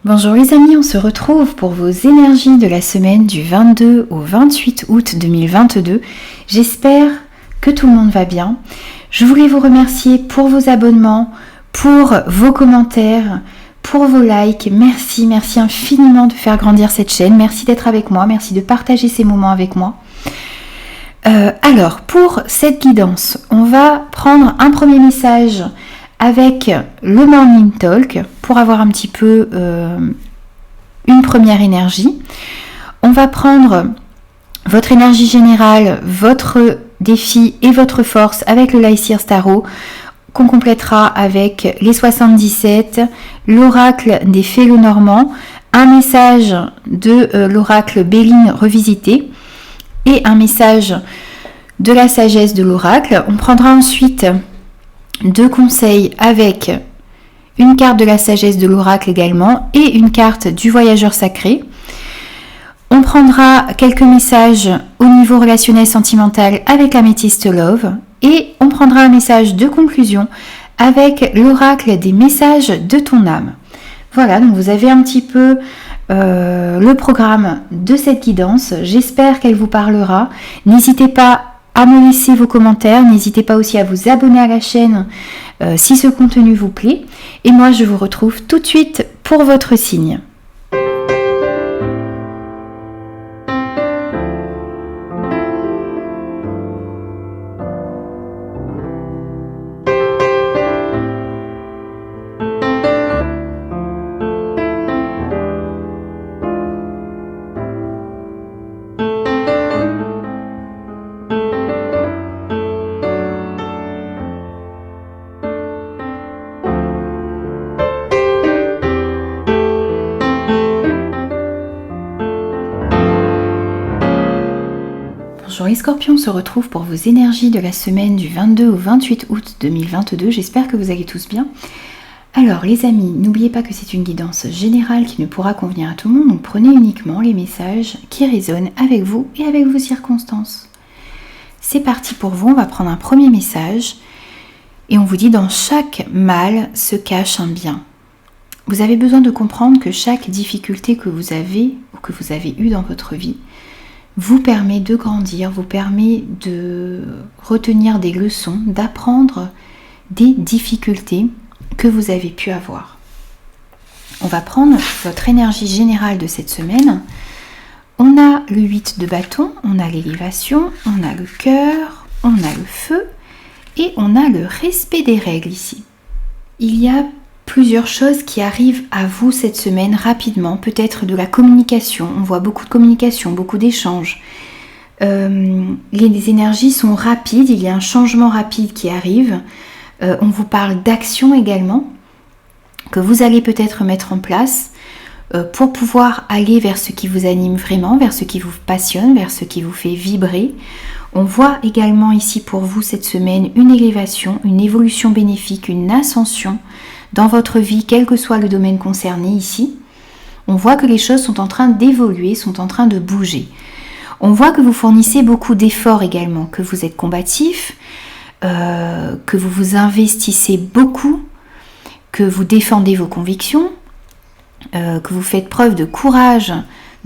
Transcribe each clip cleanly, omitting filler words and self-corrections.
Bonjour les amis, on se retrouve pour vos énergies de la semaine du 22 au 28 août 2022. J'espère que tout le monde va bien. Je voulais vous remercier pour vos abonnements, pour vos commentaires, pour vos likes. Merci infiniment de faire grandir cette chaîne. Merci d'être avec moi, merci de partager ces moments avec moi. Alors, pour cette guidance, on va prendre un premier message avec le Morning Talk pour avoir un petit peu une première énergie. On va prendre votre énergie générale, votre défi et votre force avec le Lycir Tarot qu'on complétera avec les 77, l'oracle des fées Lenormand, un message de l'oracle Béline revisité et un message de la sagesse de l'oracle. On prendra ensuite 2 conseils avec une carte de la sagesse de l'oracle également et une carte du voyageur sacré. On prendra quelques messages au niveau relationnel sentimental avec l'améthyste Love et on prendra un message de conclusion avec l'oracle des messages de ton âme. Voilà, donc vous avez un petit peu le programme de cette guidance. J'espère qu'elle vous parlera. N'hésitez pas à me laisser vos commentaires, n'hésitez pas aussi à vous abonner à la chaîne si ce contenu vous plaît. Et moi je vous retrouve tout de suite pour votre signe. Bonjour les scorpions, on se retrouve pour vos énergies de la semaine du 22 au 28 août 2022. J'espère que vous allez tous bien. Alors les amis, n'oubliez pas que c'est une guidance générale qui ne pourra convenir à tout le monde, donc prenez uniquement les messages qui résonnent avec vous et avec vos circonstances. C'est parti pour vous, on va prendre un premier message et on vous dit: dans chaque mal se cache un bien. Vous avez besoin de comprendre que chaque difficulté que vous avez ou que vous avez eue dans votre vie vous permet de grandir, vous permet de retenir des leçons, d'apprendre des difficultés que vous avez pu avoir. On va prendre votre énergie générale de cette semaine. On a le 8 de bâton, on a l'élévation, on a le cœur, on a le feu et on a le respect des règles ici. Il y a plusieurs choses qui arrivent à vous cette semaine rapidement, peut-être de la communication, on voit beaucoup de communication, beaucoup d'échanges. Les énergies sont rapides, il y a un changement rapide qui arrive. On vous parle d'action également, que vous allez peut-être mettre en place pour pouvoir aller vers ce qui vous anime vraiment, vers ce qui vous passionne, vers ce qui vous fait vibrer. On voit également ici pour vous cette semaine une élévation, une évolution bénéfique, une ascension dans votre vie, quel que soit le domaine concerné ici. On voit que les choses sont en train d'évoluer, sont en train de bouger. On voit que vous fournissez beaucoup d'efforts également, que vous êtes combatif, que vous vous investissez beaucoup, que vous défendez vos convictions, que vous faites preuve de courage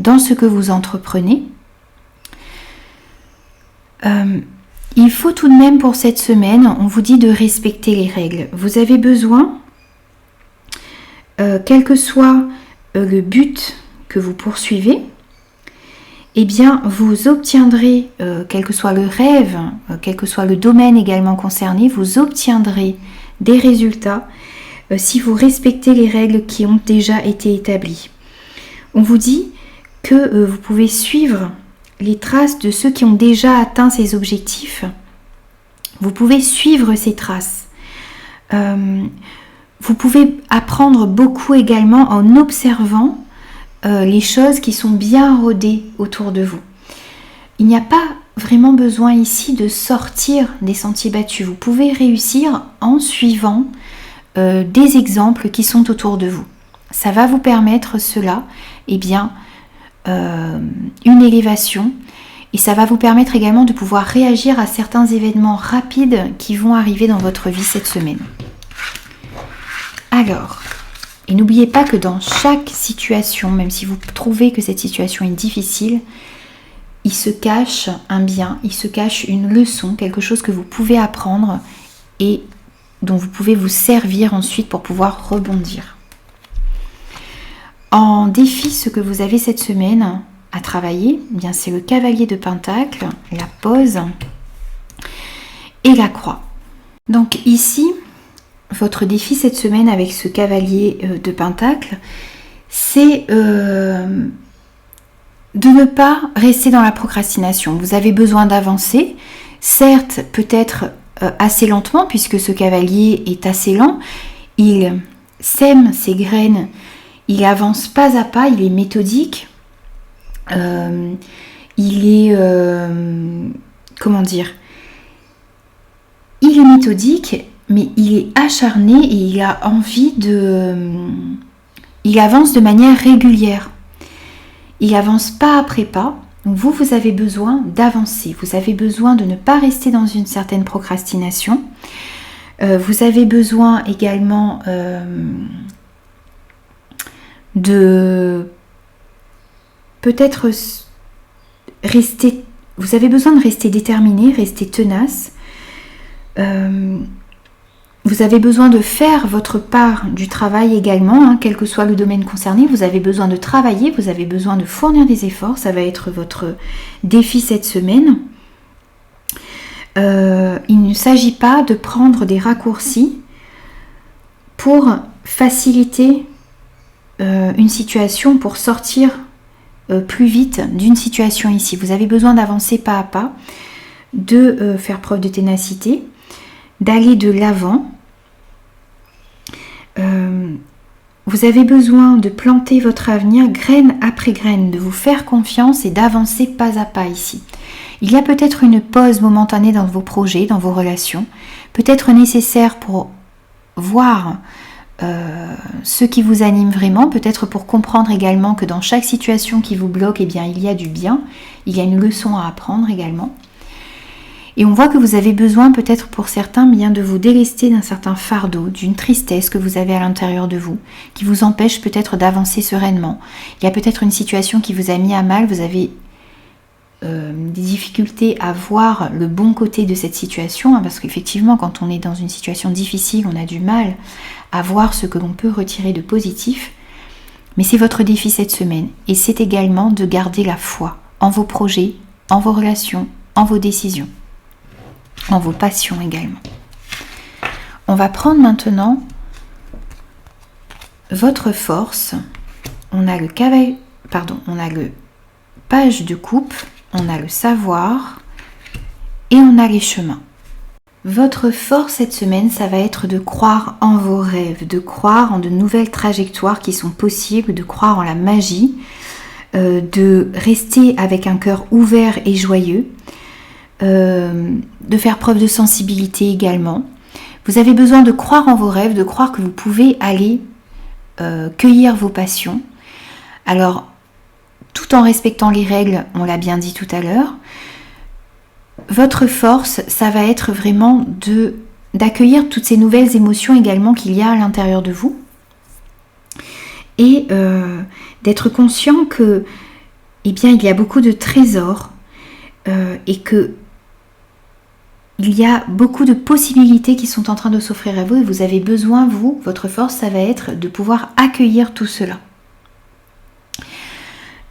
dans ce que vous entreprenez. Il faut tout de même pour cette semaine, on vous dit de respecter les règles. Vous avez besoin, quel que soit le but que vous poursuivez, eh bien vous obtiendrez, quel que soit le rêve, quel que soit le domaine également concerné, vous obtiendrez des résultats si vous respectez les règles qui ont déjà été établies. On vous dit que vous pouvez suivre les traces de ceux qui ont déjà atteint ces objectifs. Vous pouvez suivre ces traces. Vous pouvez apprendre beaucoup également en observant les choses qui sont bien rodées autour de vous. Il n'y a pas vraiment besoin ici de sortir des sentiers battus. Vous pouvez réussir en suivant des exemples qui sont autour de vous. Ça va vous permettre cela, eh bien, une élévation, et ça va vous permettre également de pouvoir réagir à certains événements rapides qui vont arriver dans votre vie cette semaine. Alors, Et n'oubliez pas que dans chaque situation, même si vous trouvez que cette situation est difficile, il se cache un bien, il se cache une leçon, quelque chose que vous pouvez apprendre et dont vous pouvez vous servir ensuite pour pouvoir rebondir. En défi, ce que vous avez cette semaine à travailler, eh bien c'est le cavalier de Pentacle, la pause et la croix. Donc ici, votre défi cette semaine avec ce cavalier de Pentacle, c'est de ne pas rester dans la procrastination. Vous avez besoin d'avancer, certes peut-être assez lentement puisque ce cavalier est assez lent. Il sème ses graines, il avance pas à pas, il est méthodique, il est il est méthodique, mais il est acharné et il a envie il avance de manière régulière. Il avance pas après pas. Donc vous avez besoin d'avancer. Vous avez besoin de ne pas rester dans une certaine procrastination. Vous avez besoin également de peut-être rester. Vous avez besoin de rester déterminé, rester tenace. Vous avez besoin de faire votre part du travail également, quel que soit le domaine concerné. Vous avez besoin de travailler, vous avez besoin de fournir des efforts. Ça va être votre défi cette semaine. Il ne s'agit pas de prendre des raccourcis pour faciliter une situation, pour sortir plus vite d'une situation ici. Vous avez besoin d'avancer pas à pas, de faire preuve de ténacité, d'aller de l'avant. Vous avez besoin de planter votre avenir graine après graine, de vous faire confiance et d'avancer pas à pas ici. Il y a peut-être une pause momentanée dans vos projets, dans vos relations, peut-être nécessaire pour voir ce qui vous anime vraiment, peut-être pour comprendre également que dans chaque situation qui vous bloque, eh bien, il y a du bien, il y a une leçon à apprendre également. Et on voit que vous avez besoin peut-être pour certains bien de vous délester d'un certain fardeau, d'une tristesse que vous avez à l'intérieur de vous, qui vous empêche peut-être d'avancer sereinement. Il y a peut-être une situation qui vous a mis à mal, vous avez des difficultés à voir le bon côté de cette situation, parce qu'effectivement quand on est dans une situation difficile, on a du mal à voir ce que l'on peut retirer de positif. Mais c'est votre défi cette semaine, et c'est également de garder la foi en vos projets, en vos relations, en vos décisions, en vos passions également. On va prendre maintenant votre force. On a le page de coupe, on a le savoir et on a les chemins. Votre force cette semaine, ça va être de croire en vos rêves, de croire en de nouvelles trajectoires qui sont possibles, de croire en la magie, de rester avec un cœur ouvert et joyeux, de faire preuve de sensibilité également. Vous avez besoin de croire en vos rêves, de croire que vous pouvez aller cueillir vos passions. Alors, tout en respectant les règles, on l'a bien dit tout à l'heure, votre force, ça va être vraiment d'accueillir toutes ces nouvelles émotions également qu'il y a à l'intérieur de vous et d'être conscient que, eh bien, il y a beaucoup de trésors et que il y a beaucoup de possibilités qui sont en train de s'offrir à vous et vous avez besoin, votre force, ça va être de pouvoir accueillir tout cela.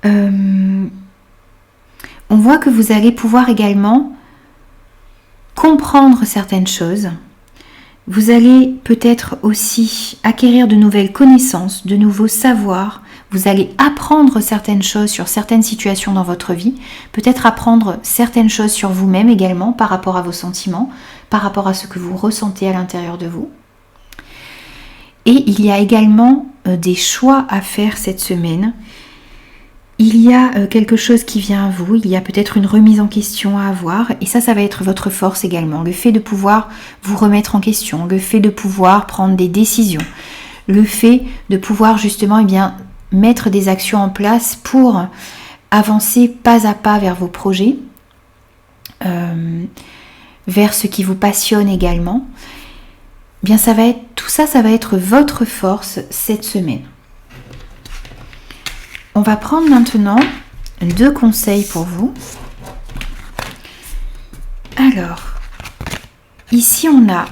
On voit que vous allez pouvoir également comprendre certaines choses. Vous allez peut-être aussi acquérir de nouvelles connaissances, de nouveaux savoirs. Vous allez apprendre certaines choses sur certaines situations dans votre vie. Peut-être apprendre certaines choses sur vous-même également par rapport à vos sentiments, par rapport à ce que vous ressentez à l'intérieur de vous. Et il y a également des choix à faire cette semaine. Il y a quelque chose qui vient à vous, il y a peut-être une remise en question à avoir et ça va être votre force également. Le fait de pouvoir vous remettre en question, le fait de pouvoir prendre des décisions, le fait de pouvoir justement mettre des actions en place pour avancer pas à pas vers vos projets, vers ce qui vous passionne également. bien tout ça, ça va être votre force cette semaine. On va prendre maintenant 2 conseils pour vous. Alors, ici on a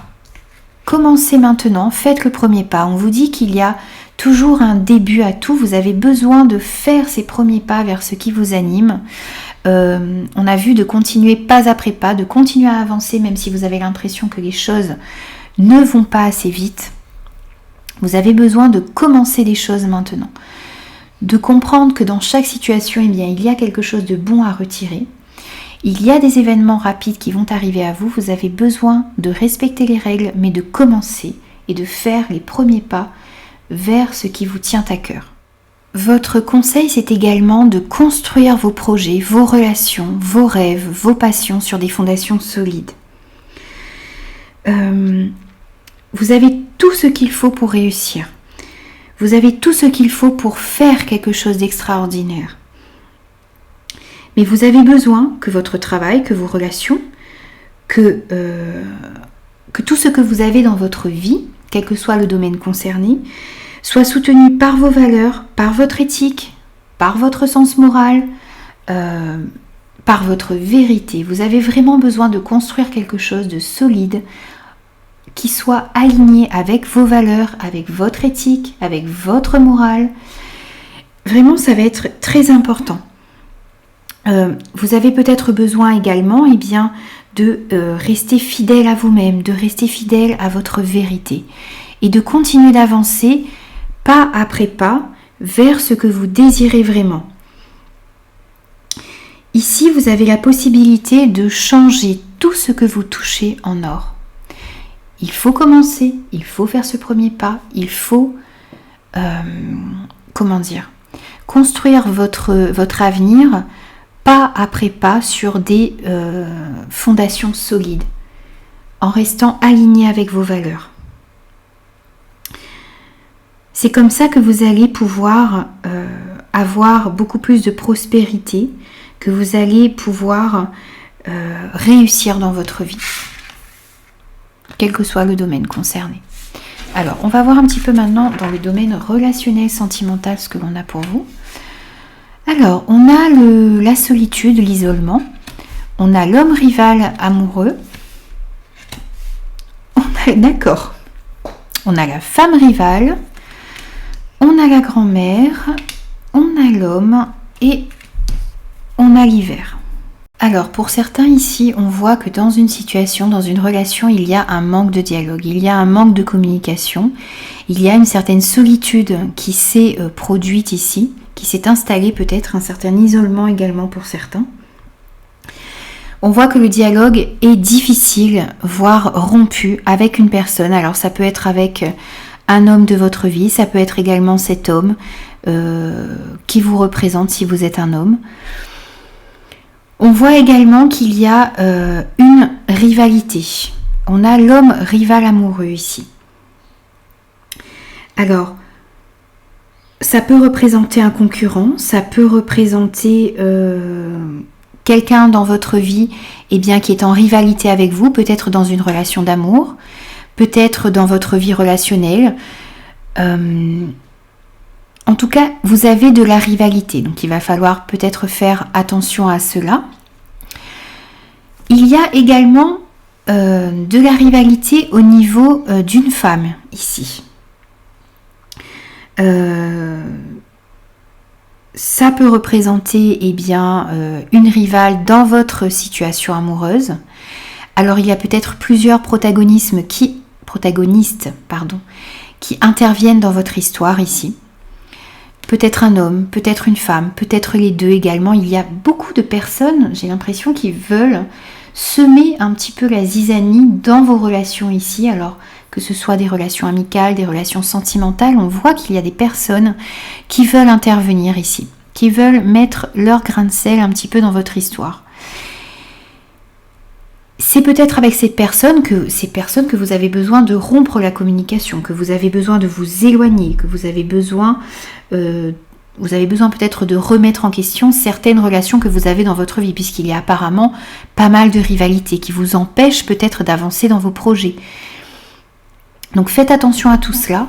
commencé maintenant, faites le premier pas. On vous dit qu'il y a toujours un début à tout. Vous avez besoin de faire ces premiers pas vers ce qui vous anime. On a vu de continuer pas après pas, de continuer à avancer même si vous avez l'impression que les choses ne vont pas assez vite. Vous avez besoin de commencer les choses maintenant. De comprendre que dans chaque situation, eh bien, il y a quelque chose de bon à retirer. Il y a des événements rapides qui vont arriver à vous. Vous avez besoin de respecter les règles, mais de commencer et de faire les premiers pas vers ce qui vous tient à cœur. Votre conseil, c'est également de construire vos projets, vos relations, vos rêves, vos passions sur des fondations solides. Vous avez tout ce qu'il faut pour réussir. Vous avez tout ce qu'il faut pour faire quelque chose d'extraordinaire. Mais vous avez besoin que votre travail, que vos relations, que tout ce que vous avez dans votre vie, quel que soit le domaine concerné, soit soutenu par vos valeurs, par votre éthique, par votre sens moral, par votre vérité. Vous avez vraiment besoin de construire quelque chose de solide, qui soit aligné avec vos valeurs, avec votre éthique, avec votre morale. Vraiment, ça va être très important. Vous avez peut-être besoin également de rester fidèle à vous-même, de rester fidèle à votre vérité et de continuer d'avancer pas après pas vers ce que vous désirez vraiment. Ici, vous avez la possibilité de changer tout ce que vous touchez en or. Il faut commencer, il faut faire ce premier pas, il faut construire votre avenir pas après pas sur des fondations solides, en restant aligné avec vos valeurs. C'est comme ça que vous allez pouvoir avoir beaucoup plus de prospérité, que vous allez pouvoir réussir dans votre vie, quel que soit le domaine concerné. Alors, on va voir un petit peu maintenant dans le domaine relationnel, sentimental, ce que l'on a pour vous. Alors, on a la solitude, l'isolement. On a l'homme rival amoureux. D'accord. On a la femme rivale. On a la grand-mère. On a l'homme. Et on a l'hiver. Alors, pour certains ici, on voit que dans une situation, dans une relation, il y a un manque de dialogue, il y a un manque de communication, il y a une certaine solitude qui s'est produite ici, qui s'est installée peut-être, un certain isolement également pour certains. On voit que le dialogue est difficile, voire rompu avec une personne. Alors, ça peut être avec un homme de votre vie, ça peut être également cet homme qui vous représente si vous êtes un homme. On voit également qu'il y a une rivalité. On a l'homme rival amoureux ici. Alors, ça peut représenter un concurrent, ça peut représenter quelqu'un dans votre vie qui est en rivalité avec vous, peut-être dans une relation d'amour, peut-être dans votre vie relationnelle. En tout cas, vous avez de la rivalité, donc il va falloir peut-être faire attention à cela. Il y a également de la rivalité au niveau d'une femme ici. Ça peut représenter une rivale dans votre situation amoureuse. Alors il y a peut-être plusieurs protagonistes qui interviennent dans votre histoire ici. Peut-être un homme, peut-être une femme, peut-être les deux également. Il y a beaucoup de personnes, j'ai l'impression, qui veulent semer un petit peu la zizanie dans vos relations ici. Alors que ce soit des relations amicales, des relations sentimentales, on voit qu'il y a des personnes qui veulent intervenir ici, qui veulent mettre leur grain de sel un petit peu dans votre histoire. C'est peut-être avec ces personnes que vous avez besoin de rompre la communication, que vous avez besoin de vous éloigner, que vous avez besoin peut-être de remettre en question certaines relations que vous avez dans votre vie, puisqu'il y a apparemment pas mal de rivalités qui vous empêchent peut-être d'avancer dans vos projets. Donc faites attention à tout cela.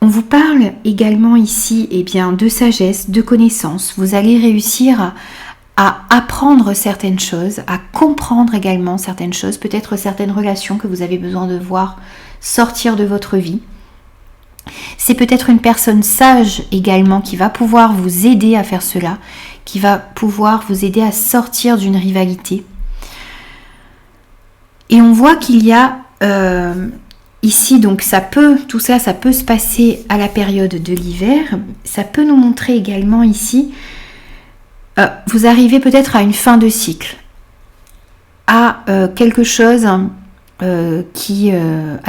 On vous parle également ici de sagesse, de connaissance. Vous allez réussir à apprendre certaines choses, à comprendre également certaines choses, peut-être certaines relations que vous avez besoin de voir sortir de votre vie. C'est peut-être une personne sage également qui va pouvoir vous aider à faire cela, qui va pouvoir vous aider à sortir d'une rivalité. Et on voit qu'il y a ici, donc tout ça peut se passer à la période de l'hiver. Ça peut nous montrer également ici, vous arrivez peut-être à une fin de cycle, à quelque chose à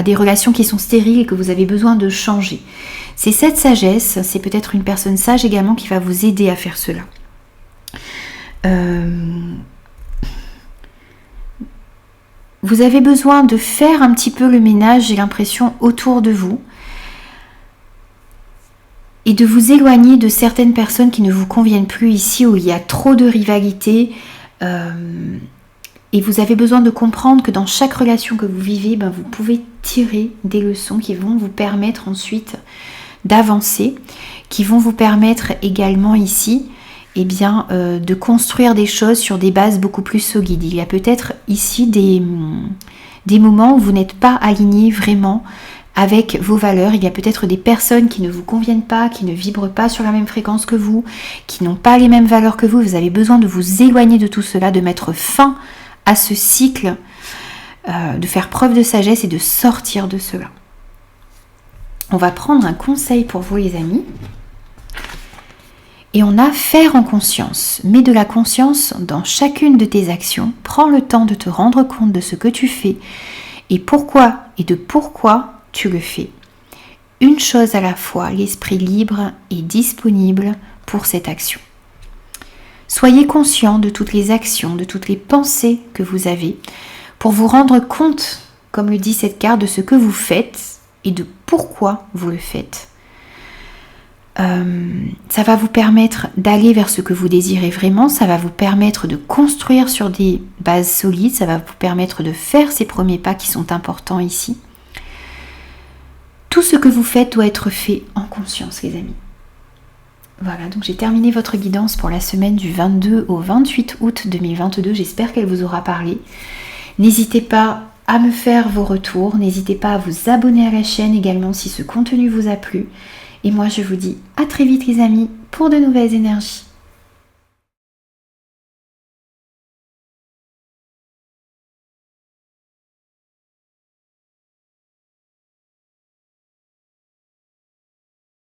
des relations qui sont stériles et que vous avez besoin de changer. C'est cette sagesse, c'est peut-être une personne sage également qui va vous aider à faire cela. Vous avez besoin de faire un petit peu le ménage, j'ai l'impression, autour de vous et de vous éloigner de certaines personnes qui ne vous conviennent plus ici, où il y a trop de rivalité. Et vous avez besoin de comprendre que dans chaque relation que vous vivez, vous pouvez tirer des leçons qui vont vous permettre ensuite d'avancer, qui vont vous permettre également ici de construire des choses sur des bases beaucoup plus solides. Il y a peut-être ici des moments où vous n'êtes pas aligné vraiment avec vos valeurs. Il y a peut-être des personnes qui ne vous conviennent pas, qui ne vibrent pas sur la même fréquence que vous, qui n'ont pas les mêmes valeurs que vous. Vous avez besoin de vous éloigner de tout cela, de mettre fin à ce cycle, de faire preuve de sagesse et de sortir de cela. On va prendre un conseil pour vous les amis. Et on a faire en conscience. Mets de la conscience dans chacune de tes actions. Prends le temps de te rendre compte de ce que tu fais et pourquoi tu le fais. Une chose à la fois, l'esprit libre est disponible pour cette action. Soyez conscient de toutes les actions, de toutes les pensées que vous avez pour vous rendre compte, comme le dit cette carte, de ce que vous faites et de pourquoi vous le faites. Ça va vous permettre d'aller vers ce que vous désirez vraiment, ça va vous permettre de construire sur des bases solides, ça va vous permettre de faire ces premiers pas qui sont importants ici. Tout ce que vous faites doit être fait en conscience, les amis. Voilà, donc j'ai terminé votre guidance pour la semaine du 22 au 28 août 2022. J'espère qu'elle vous aura parlé. N'hésitez pas à me faire vos retours, n'hésitez pas à vous abonner à la chaîne également si ce contenu vous a plu. Et moi je vous dis à très vite les amis pour de nouvelles énergies.